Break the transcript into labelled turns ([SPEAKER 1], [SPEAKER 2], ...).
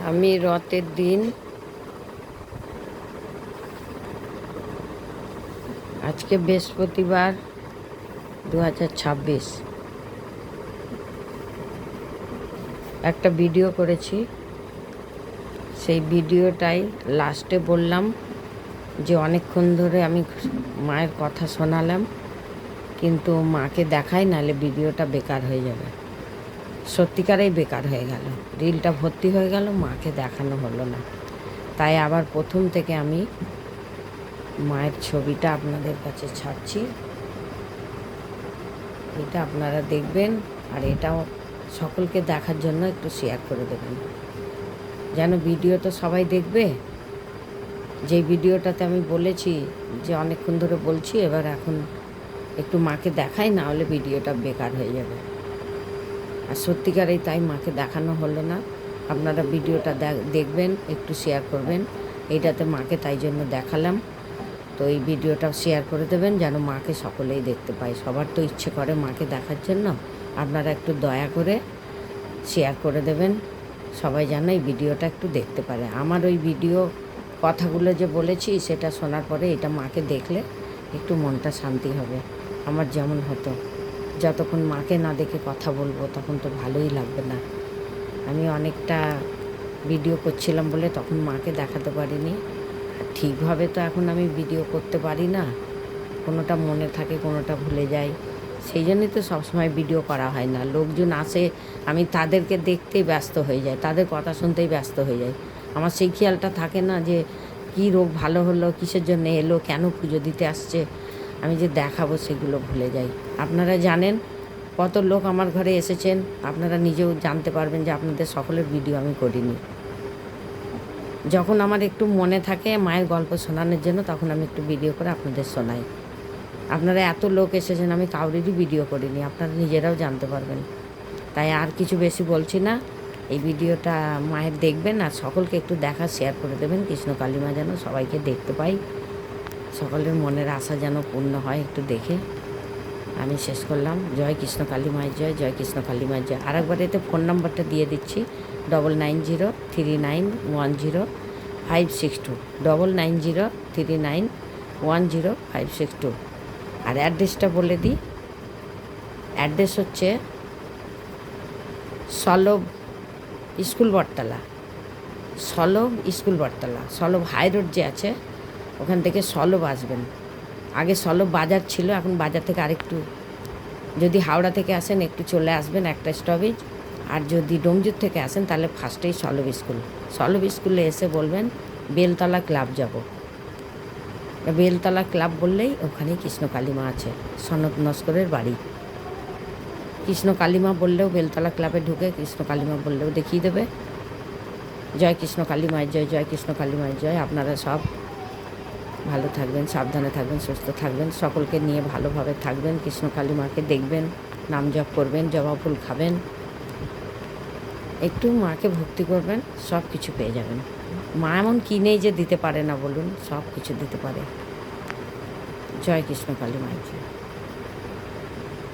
[SPEAKER 1] আমি রথের দিন আজকে বৃহস্পতিবার 2026 একটা ভিডিও করেছি। সেই ভিডিওটাই লাস্টে বললাম যে অনেকক্ষণ ধরে আমি মায়ের কথা শোনালাম, কিন্তু মাকে দেখাই, নাহলে ভিডিওটা বেকার হয়ে যাবে। সত্যিকারেই বেকার হয়ে গেল, রিলটা ভর্তি হয়ে গেল, মাকে দেখানো হলো না। তাই আবার প্রথম থেকে আমি মায়ের ছবিটা আপনাদের কাছে ছাড়ছি। এটা আপনারা দেখবেন, আর এটাও সকলকে দেখার জন্য একটু শেয়ার করে দেবেন, যেন ভিডিওটা সবাই দেখবে। যেই ভিডিওটাতে আমি বলেছি যে অনেকক্ষণ ধরে বলছি, এবার এখন একটু মাকে দেখাই, না হলে ভিডিওটা বেকার হয়ে যাবে। আর সত্যিকারেই তাই মাকে দেখানো হলো না। আপনারা ভিডিওটা দেখবেন, একটু শেয়ার করবেন। এইটাতে মাকে তাই জন্য দেখালাম। তো এই ভিডিওটা শেয়ার করে দেবেন, যেন মাকে সকলেই দেখতে পায়। সবার তো ইচ্ছে করে মাকে দেখার জন্য। আপনারা একটু দয়া করে শেয়ার করে দেবেন, সবাই যেন এই ভিডিওটা একটু দেখতে পারে। আমার ওই ভিডিও কথাগুলো যে বলেছি, সেটা শোনার পরে এটা মাকে দেখলে একটু মনটা শান্তি হবে। আমার যেমন হতো, যতক্ষণ মাকে না দেখে কথা বলবো তখন তো ভালোই লাগবে না। আমি অনেকটা ভিডিও করছিলাম বলে তখন মাকে দেখাতে পারিনি। আর ঠিকভাবে তো এখন আমি ভিডিও করতে পারি না, কোনোটা মনে থাকে, কোনোটা ভুলে যাই। সেই জন্যই তো সবসময় ভিডিও করা হয় না। লোকজন আসে, আমি তাদেরকে দেখতেই ব্যস্ত হয়ে যাই, তাদের কথা শুনতেই ব্যস্ত হয়ে যাই। আমার সেই খেয়ালটা থাকে না যে কী রোগ ভালো হলো, কিসের জন্য এলো, কেন পুজো দিতে আসছে, আমি যে দেখাবো সেগুলো ভুলে যাই। আপনারা জানেন কত লোক আমার ঘরে এসেছেন, আপনারা নিজেও জানতে পারবেন যে আপনাদের সকলের ভিডিও আমি করিনি। যখন আমার একটু মনে থাকে মায়ের গল্প শোনানোর জন্য, তখন আমি একটু ভিডিও করে আপনাদের শোনাই। আপনারা এত লোক এসেছেন, আমি কাউরেরই ভিডিও করিনি, আপনারা নিজেরাও জানতে পারবেন। তাই আর কিছু বেশি বলছি না। এই ভিডিওটা মায়ের দেখবেন, আর সকলকে একটু দেখা শেয়ার করে দেবেন। কৃষ্ণ কালীমা যেন সবাইকে দেখতে পাই, সকলের মনের আশা যেন পূর্ণ হয় একটু দেখে। আমি শেষ করলাম। জয় কৃষ্ণ কালী মায়ের জয়, জয় কৃষ্ণ কালী মায়ের জয়। আর একবার এতে ফোন নাম্বারটা দিয়ে দিচ্ছি, 9903910562, 9903910562। আর অ্যাড্রেসটা বলে দিই, অ্যাড্রেস হচ্ছে সলভ স্কুল বটতলা, সলভ স্কুল বটতলা, সলভ হাই রোড যে আছে ওখান থেকে সলভ আসবেন। আগে সলভ বাজার ছিল, এখন বাজার থেকে আরেকটু, যদি হাওড়া থেকে আসেন একটু চলে আসবেন একটা স্টপেজ, আর যদি ডোমজুর থেকে আসেন তাহলে ফার্স্টেই সলভ স্কুল। সলভ স্কুলে এসে বলবেন বেলতলা ক্লাব যাব। বেলতলা ক্লাব বললেই ওখানেই কৃষ্ণ কালীমা আছে, সনদ নস্করের বাড়ি। কৃষ্ণ কালীমা বললেও, বেলতলা ক্লাবে ঢুকে কৃষ্ণ কালীমা বললেও দেখিয়ে দেবে। জয় কৃষ্ণ কালী মায়ের জয়, জয় কৃষ্ণ কালী মায়ের জয়। আপনারা সব ভালো থাকবেন, সাবধানে থাকবেন, সুস্থ থাকবেন, সকলকে নিয়ে ভালোভাবে থাকবেন। কৃষ্ণ কালী মাকে দেখবেন, নাম জপ করবেন, জবা ফুল খাবেন, একটু মাকে ভক্তি করবেন, সব কিছু পেয়ে যাবেন। মা এমন কী নেই যে দিতে পারে না, বলুন, সব কিছু দিতে পারে। জয় কৃষ্ণ কালী মায়ের জয়।